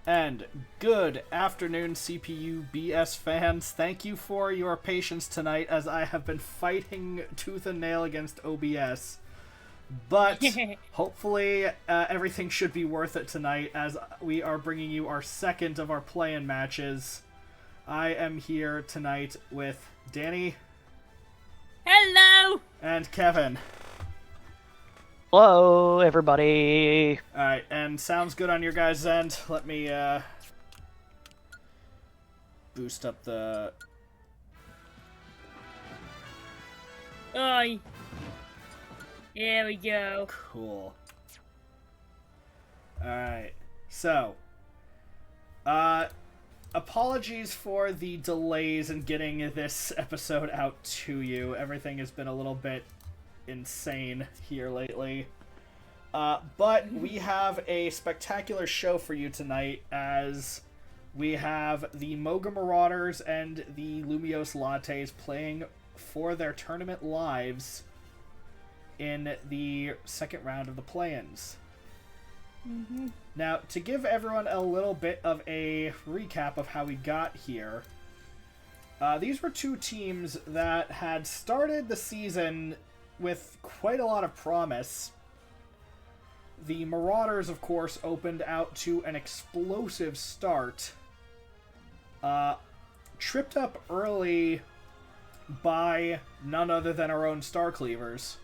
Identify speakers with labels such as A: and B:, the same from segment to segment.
A: And good afternoon, CPU BS fans. Thank you for your patience tonight as I have been fighting tooth and nail against OBS. But hopefully everything should be worth it tonight as we are bringing you our second of our play-in matches. I am here tonight with Danny.
B: Hello!
A: And Kevin.
C: Hello, everybody.
A: Alright, and sounds good on your guys' end. Let me boost up the...
B: Oi. There we go.
A: Cool. Alright, so, apologies for the delays in getting this episode out to you. Everything has been a little bit insane here lately. But we have a spectacular show for you tonight as we have the Moga Marauders and the Lumiose Lattes playing for their tournament lives in the second round of the play-ins. Now, to give everyone a little bit of a recap of how we got here, these were two teams that had started the season with quite a lot of promise. The Marauders, of course, opened out to an explosive start, tripped up early by none other than our own Star Cleavers,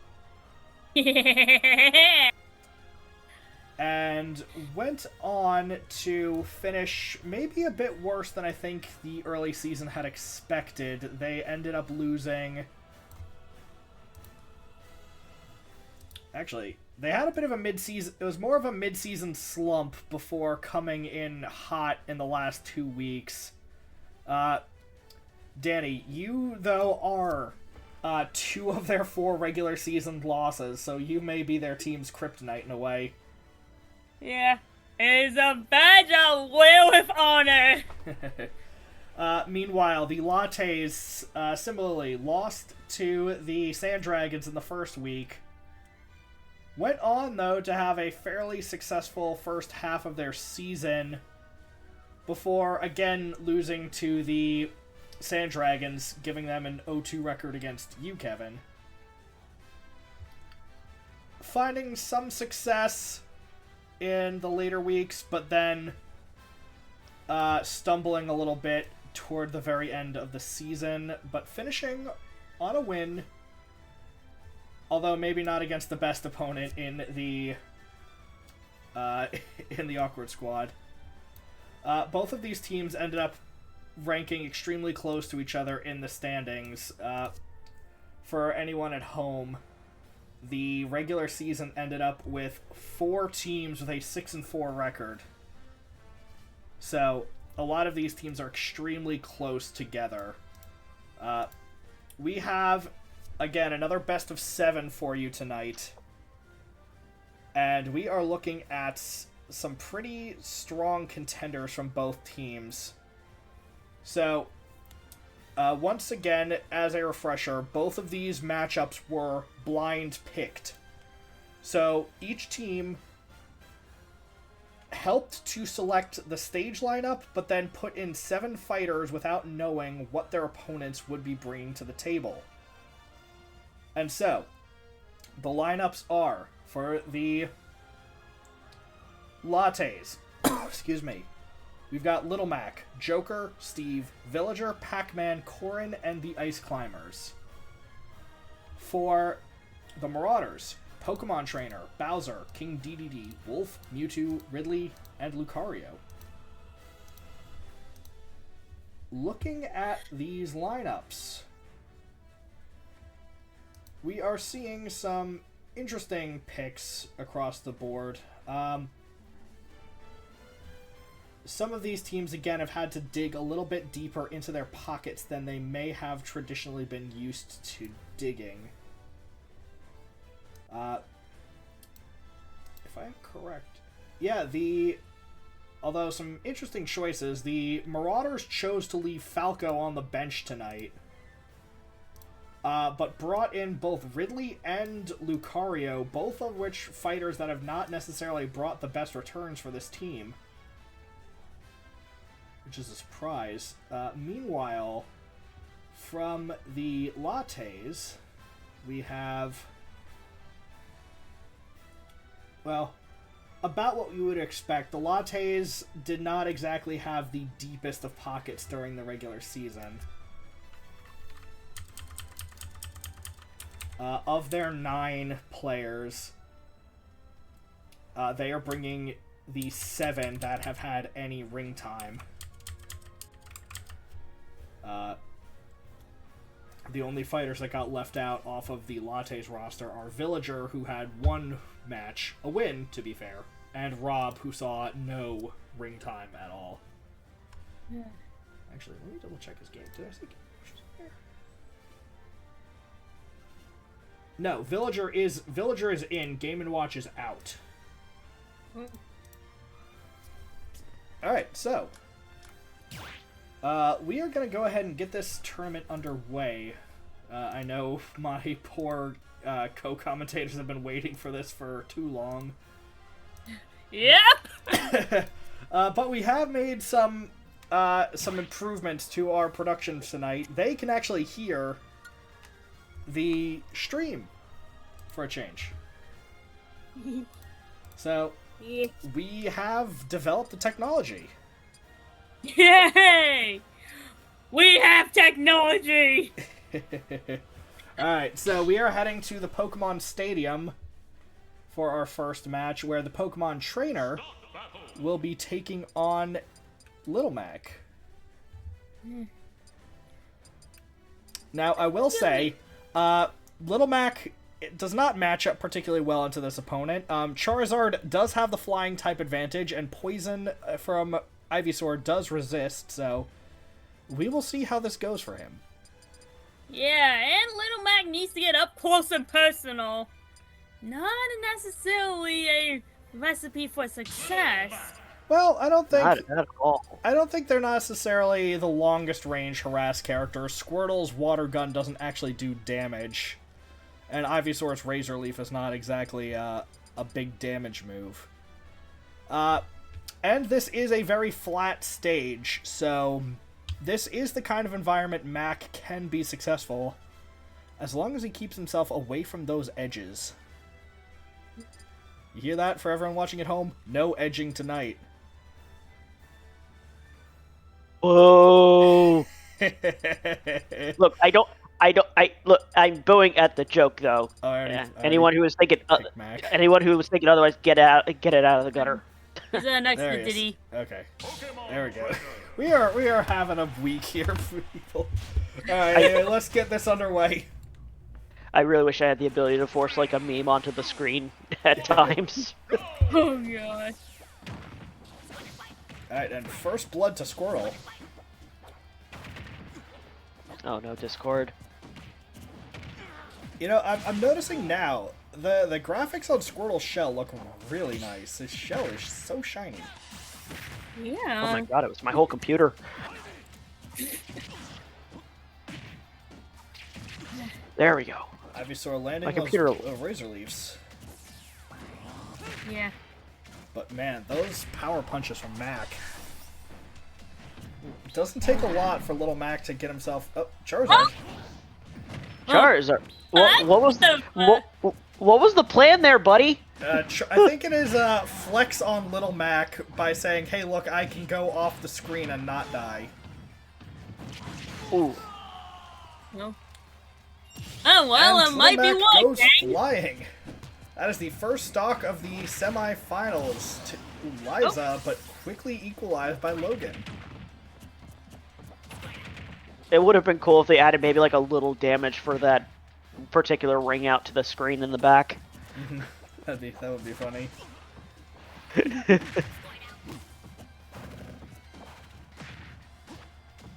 A: and went on to finish maybe a bit worse than I think the early season had expected. They ended up losing... Actually, they had a bit of a mid-season... It was more of a mid-season slump before coming in hot in the last 2 weeks. Danny, you, though, are 2 of their 4 regular season losses, so you may be their team's kryptonite in a way.
B: Yeah, it is a badge of will with honor.
A: Meanwhile, the Lattes similarly lost to the Sand Dragons in the first week. Went on, though, to have a fairly successful first half of their season before, again, losing to the Sand Dragons, giving them an 0-2 record against you, Kevin. Finding some success in the later weeks, but then stumbling a little bit toward the very end of the season, but finishing on a win. Although maybe not against the best opponent in the Awkward Squad. Both of these teams ended up ranking extremely close to each other in the standings. For anyone at home, the regular season ended up with 4 teams with a 6-4 record. So a lot of these teams are extremely close together. We have... Again, another best of 7 for you tonight. And we are looking at some pretty strong contenders from both teams. So, once again, as a refresher, both of these matchups were blind picked. So, each team helped to select the stage lineup, but then put in 7 fighters without knowing what their opponents would be bringing to the table. And so, the lineups are, for the Lattes, excuse me, we've got Little Mac, Joker, Steve, Villager, Pac-Man, Corrin, and the Ice Climbers. For the Marauders, Pokemon Trainer, Bowser, King Dedede, Wolf, Mewtwo, Ridley, and Lucario. Looking at these lineups, we are seeing some interesting picks across the board. Some of these teams, again, have had to dig a little bit deeper into their pockets than they may have traditionally been used to digging. If I'm correct. Yeah, although some interesting choices, the Marauders chose to leave Falco on the bench tonight. But brought in both Ridley and Lucario, both of which fighters that have not necessarily brought the best returns for this team. which is a surprise. Meanwhile, from the Lattes, we have, well, about what we would expect. The Lattes did not exactly have the deepest of pockets during the regular season. Of their 9 players, they are bringing the 7 that have had any ring time. The only fighters that got left out off of the Lattes roster are Villager, who had 1 match, a win, to be fair, and Rob, who saw no ring time at all. Yeah. Actually, let me double check his game. Did I see game watches here? No, Villager is in. Game & Watch is out. Alright, so we are going to go ahead and get this tournament underway. I know my poor co-commentators have been waiting for this for too long.
B: Yep!
A: But we have made some improvements to our production tonight. They can actually hear the stream for a change. So, we have developed the technology.
B: Yay! We have technology!
A: Alright, so we are heading to the Pokemon Stadium for our first match, where the Pokemon Trainer will be taking on Little Mac. Now, I will say, Little Mac does not match up particularly well into this opponent. Charizard does have the flying type advantage, and Poison from Ivysaur does resist, so we will see how this goes for him.
B: Yeah, and Little Mac needs to get up close and personal. Not necessarily a recipe for success.
A: Well, I don't think
C: Not at all.
A: I don't think they're necessarily the longest range harass characters. Squirtle's Water Gun doesn't actually do damage, and Ivysaur's Razor Leaf is not exactly a big damage move. And this is a very flat stage, so this is the kind of environment Mac can be successful, as long as he keeps himself away from those edges. You hear that for everyone watching at home? No edging tonight.
C: Whoa! Look, look, I'm booing at the joke though.
A: Oh,
C: anyone who was thinking otherwise, get it out of the gutter.
B: Is that next
A: There
B: to
A: he is.
B: Diddy?
A: Okay, there we go. We are having a week here, people. All right, let's get this underway.
C: I really wish I had the ability to force like a meme onto the screen at times.
B: Oh gosh.
A: All right, and first blood to Squirtle.
C: Oh no, Discord.
A: You know, I'm noticing now the graphics on Squirtle's shell look really nice. His shell is so shiny.
B: Yeah.
C: Oh my god, it was my whole computer. There we go.
A: Ivysaur landing
C: My computer.
A: those Razor Leaves.
B: Yeah.
A: But man, those power punches from Mac. It doesn't take a lot for little Mac to get himself... Oh, Charizard.
B: Oh!
C: Charizard. What was the plan there, buddy?
A: I think it is flex on little Mac by saying, hey, look, I can go off the screen and not die.
C: Ooh.
B: No. Oh, well,
A: And
B: it might be
A: Mac
B: one,
A: goes
B: gang.
A: flying. That is the first stock of the semifinals to Liza, but quickly equalized by Logan.
C: It would have been cool if they added maybe like a little damage for that particular ring out to the screen in the back.
A: That would be funny.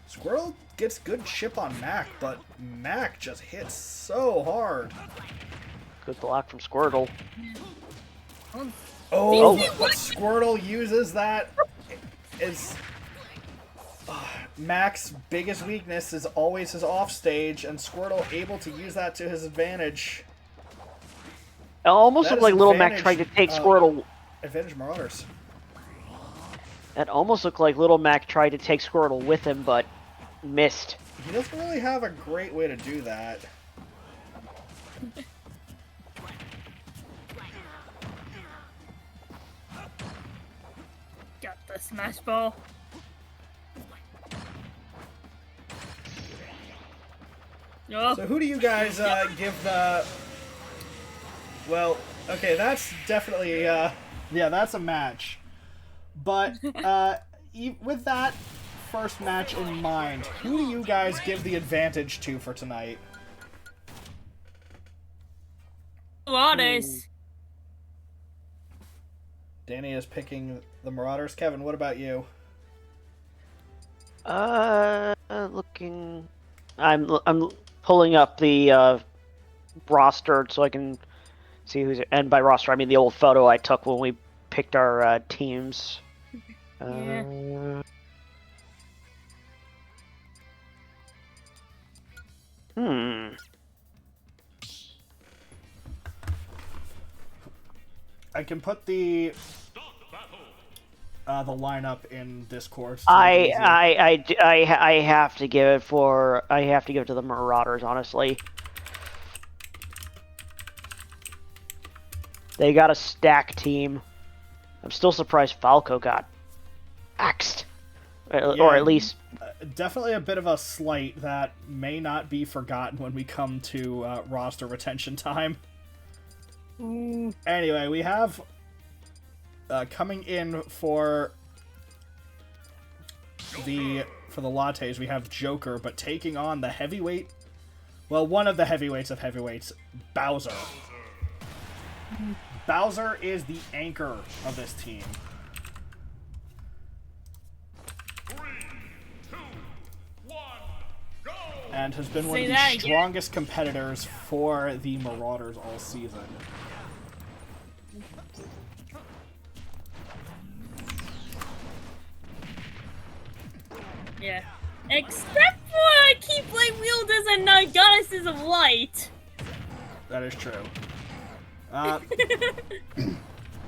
A: Squirrel gets good chip on Mac, but Mac just hits so hard.
C: Good block from Squirtle.
A: Oh, but Squirtle uses that. Is Mac's biggest weakness is always his offstage, and Squirtle able to use that to his advantage.
C: It almost
A: That
C: looked
A: is
C: like Little Mac
A: advantage,
C: tried to take Squirtle.
A: Advantage Marauders.
C: It almost looked like Little Mac tried to take Squirtle with him, but missed.
A: He doesn't really have a great way to do that.
B: Got the smash ball. Oh.
A: So who do you guys give the... Well, okay, that's definitely... yeah, that's a match. But with that first match in mind, who do you guys give the advantage to for tonight?
B: Lattes.
A: Danny is picking the Marauders. Kevin, what about you?
C: Looking... I'm pulling up the roster so I can see who's... And by roster, I mean the old photo I took when we picked our teams.
B: Yeah.
A: I can put the lineup in Discord. So
C: I have to give it for... I have to give it to the Marauders, honestly. They got a stack team. I'm still surprised Falco got axed. Or at least...
A: Definitely a bit of a slight that may not be forgotten when we come to roster retention time. Anyway, we have coming in for the Lattes, we have Joker, but taking on the heavyweight... Well, one of the heavyweights of heavyweights, Bowser. Bowser is the anchor of this team.
D: 3, 2, 1, go!
A: And has been one of the strongest competitors for the Marauders all season.
B: Yeah. Except for Keyblade wielders and not goddesses of light.
A: That is true.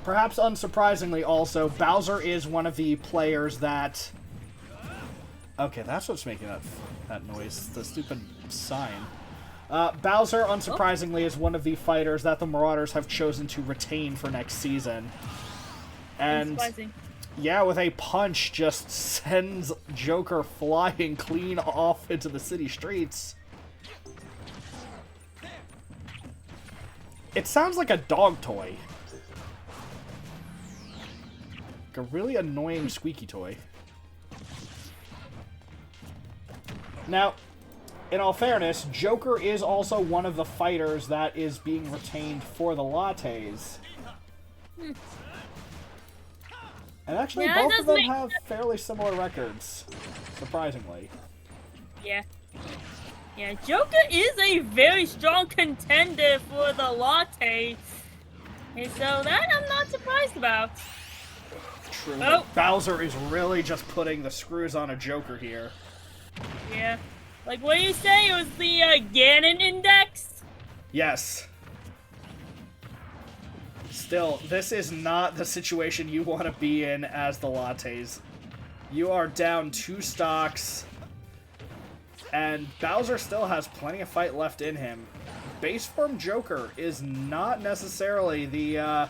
A: Perhaps unsurprisingly also, Bowser is one of the players that... Okay, that's what's making that noise. The stupid sign. Bowser, unsurprisingly, is one of the fighters that the Marauders have chosen to retain for next season. And... Yeah, with a punch, just sends Joker flying clean off into the city streets. It sounds like a dog toy. Like a really annoying squeaky toy. Now, in all fairness, Joker is also one of the fighters that is being retained for the Lattes. And actually,
B: Yeah,
A: both of them have fairly similar records, surprisingly.
B: Yeah. Yeah, Joker is a very strong contender for the Latte. And so that I'm not surprised about.
A: True. Oh. Bowser is really just putting the screws on a Joker here.
B: Yeah. Like, what do you say? It was the Ganon Index?
A: Yes. Still, this is not the situation you want to be in as the Lattes. You are down 2 stocks, and Bowser still has plenty of fight left in him. Base form Joker is not necessarily the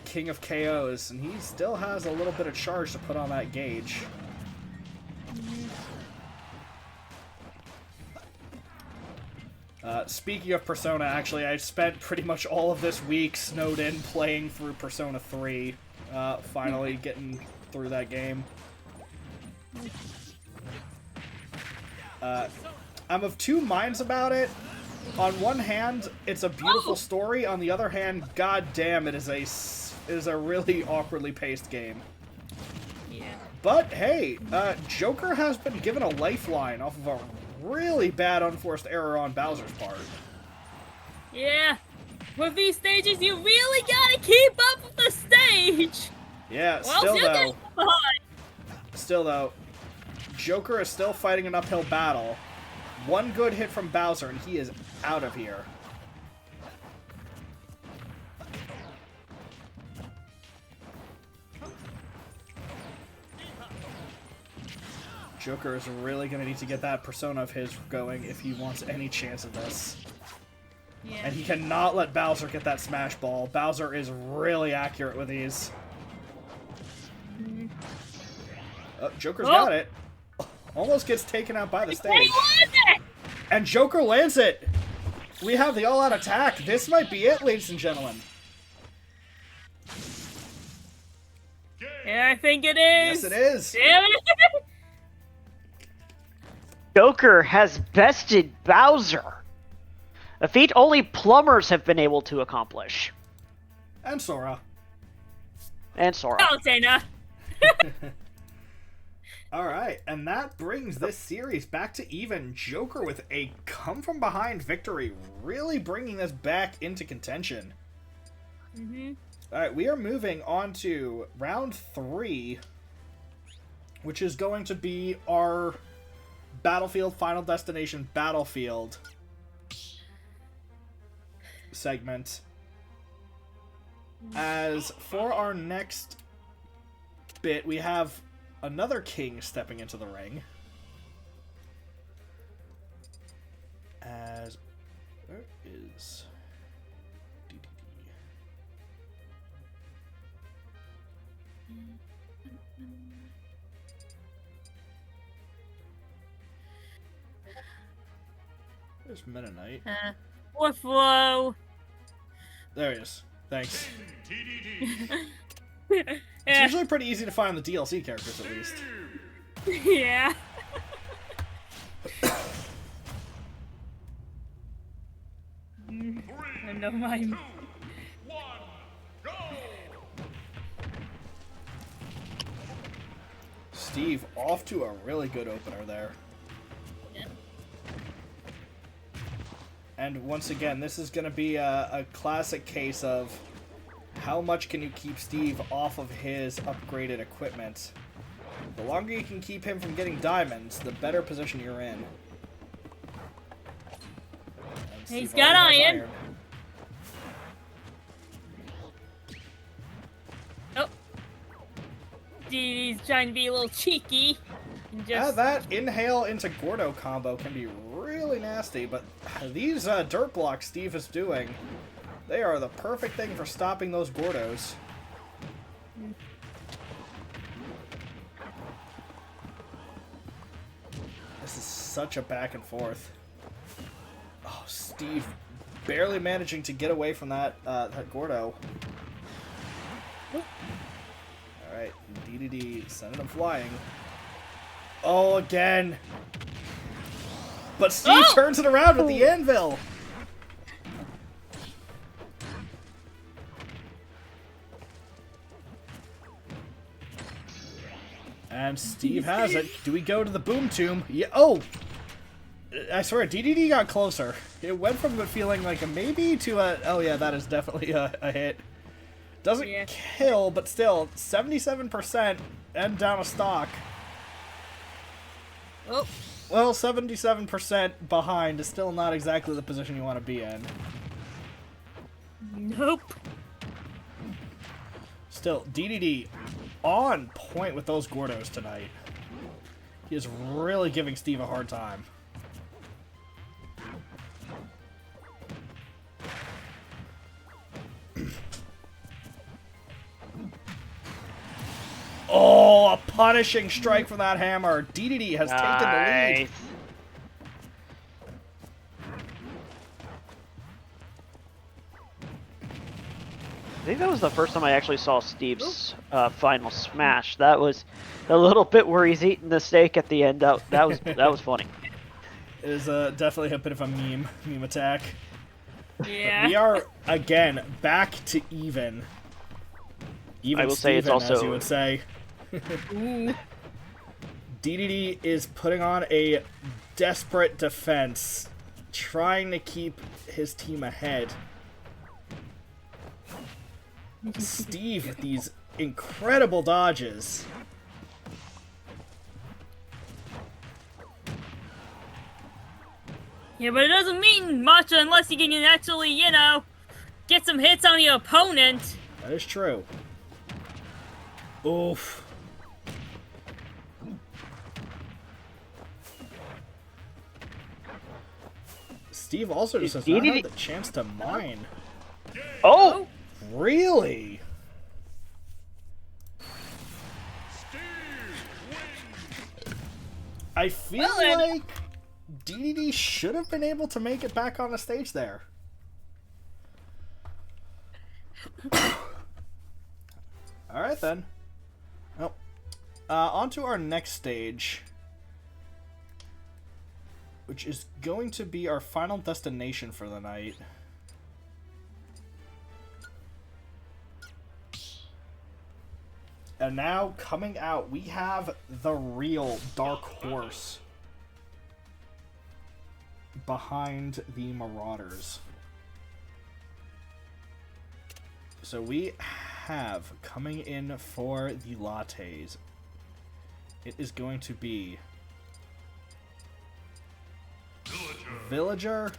A: king of KOs, and he still has a little bit of charge to put on that gauge. Speaking of Persona, actually, I spent pretty much all of this week snowed in playing through Persona 3. Finally getting through that game. I'm of 2 minds about it. On one hand, it's a beautiful story. On the other hand, god damn, it is a really awkwardly paced game.
B: Yeah.
A: But hey, Joker has been given a lifeline off of a really bad unforced error on Bowser's part.
B: Yeah. With these stages, you really gotta keep up with the stage.
A: Yeah, still though, Joker is still fighting an uphill battle. One good hit from Bowser and he is out of here. Joker is really gonna need to get that persona of his going if he wants any chance of this.
B: Yeah.
A: And he cannot let Bowser get that smash ball. Bowser is really accurate with these. Oh, Joker's got it. Almost gets taken out by the stage. And Joker lands it! We have the all-out attack. This might be it, ladies and gentlemen.
B: Yeah, I think it is.
A: Yes, it is.
B: Damn it.
C: Joker has bested Bowser. A feat only plumbers have been able to accomplish.
A: And Sora.
C: And Sora.
B: Oh, Dana.
A: Alright, and that brings this series back to even. Joker with a come-from-behind victory, really bringing this back into contention. Alright, we are moving on to round 3, which is going to be our Battlefield Final Destination Battlefield segment. As for our next bit, we have another king stepping into the ring. As where is DDD? There's Meta Knight.
B: Flow.
A: There he is. Thanks.
D: TDD.
A: It's usually pretty easy to find the DLC characters, at least.
B: Yeah. I know mine.
D: 2, 1, go!
A: Steve off to a really good opener there.
B: Yeah.
A: And once again, this is going to be a classic case of how much can you keep Steve off of his upgraded equipment. The longer you can keep him from getting diamonds, the better position you're in. And
B: He's
A: Steve
B: got
A: already has
B: iron. Oh. He's trying to be a little cheeky. And
A: Yeah,
B: just...
A: that inhale into Gordo combo can be really nasty, but these dirt blocks Steve is doing, they are the perfect thing for stopping those Gordos. This is such a back and forth. Oh, Steve barely managing to get away from that Gordo. Alright, DDD sending him flying. Oh, again! But Steve turns it around with the anvil! And Steve has it. Do we go to the Boom Tomb? Yeah. Oh! I swear, DDD got closer. It went from it feeling like a maybe to a... Oh yeah, that is definitely a hit. Doesn't kill, but still, 77% and down a stock.
B: Oh.
A: Well, 77% behind is still not exactly the position you want to be in.
B: Nope.
A: Still, DDD on point with those Gordos tonight. He is really giving Steve a hard time. Oh, a punishing strike from that hammer. DDD has taken the lead.
C: I think that was the first time I actually saw Steve's final smash. That was a little bit where he's eating the steak at the end. That was funny.
A: It is definitely a bit of a meme attack.
B: Yeah.
A: We are again back to even. Even
C: I will say it's
A: Steven,
C: also
A: as you would say. DDD is putting on a desperate defense, trying to keep his team ahead. Steve with these incredible dodges.
B: Yeah, but it doesn't mean much unless you can actually, you know, get some hits on your opponent.
A: That is true. Oof. Steve also just does not have the chance to mine.
C: Oh!
A: Really? I feel like DDD should have been able to make it back on the stage there. Alright then. Well, on to our next stage, which is going to be our final destination for the night. And now, coming out, we have the real Dark Horse behind the Marauders. So we have, coming in for the Lattes, it is going to be Villager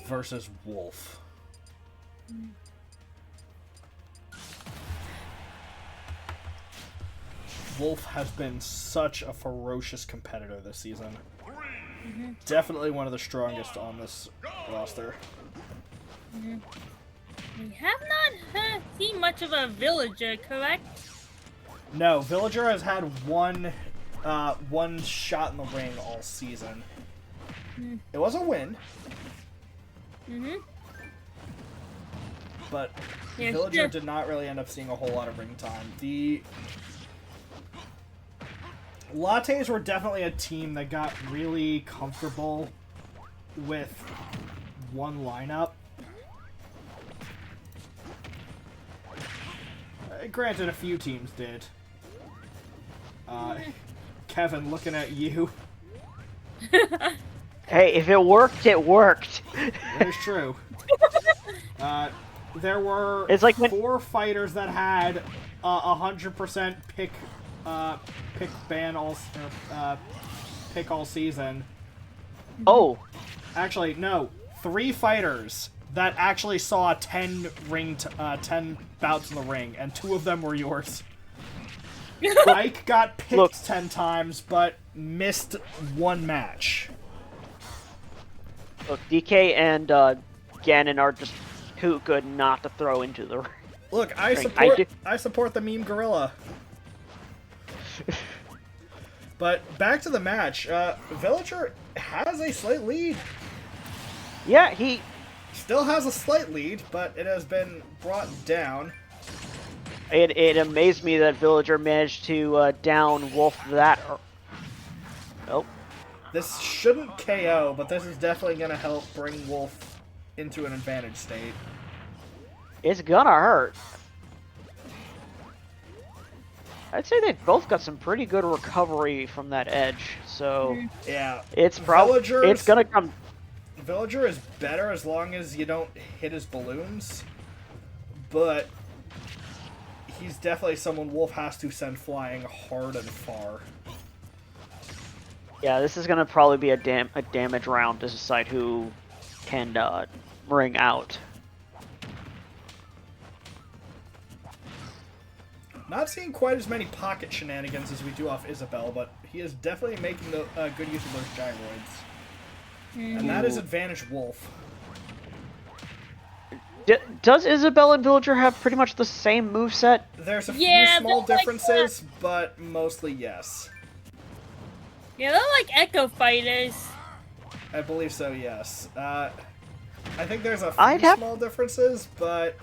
A: versus Wolf. Wolf has been such a ferocious competitor this season. Definitely one of the strongest on this roster.
B: We have not seen much of a villager, correct?
A: No, Villager has had one shot in the ring all season. It was a win. But
B: Yeah,
A: Villager did not really end up seeing a whole lot of ring time. The Lattes were definitely a team that got really comfortable with one lineup. Granted, a few teams did. Kevin, looking at you.
C: Hey, if it worked, it worked.
A: That is true. There were
C: It's like
A: 4 fighters that had 100% pick ban all pick all season.
C: Oh,
A: Actually, no, 3 fighters that actually saw 10 bouts in the ring, and 2 of them were yours. Ike got picked
C: Look.
A: 10 times, but missed 1 match.
C: look, DK and Ganon are just too good not to throw into the ring.
A: Look,
C: I
A: support the meme gorilla. But back to the match. Villager has a slight lead.
C: Yeah, he...
A: Still has a slight lead, but it has been brought down.
C: It amazed me that Villager managed to down Wolf that... Oh.
A: This shouldn't KO, but this is definitely going to help bring Wolf into an advantage state.
C: It's gonna hurt. I'd say they both got some pretty good recovery from that edge, so...
A: Yeah.
C: It's probably... It's gonna come...
A: Villager is better as long as you don't hit his balloons, but he's definitely someone Wolf has to send flying hard and far.
C: Yeah, this is gonna probably be a damage round to decide who can ring out.
A: Not seeing quite as many pocket shenanigans as we do off Isabel, but he is definitely making good use of those gyroids. And that is advantage Wolf.
C: Does Isabel and Villager have pretty much the same moveset?
A: There's a few small differences, but mostly yes.
B: Yeah, they're like Echo Fighters.
A: I believe so, yes. I think there's a few small differences, but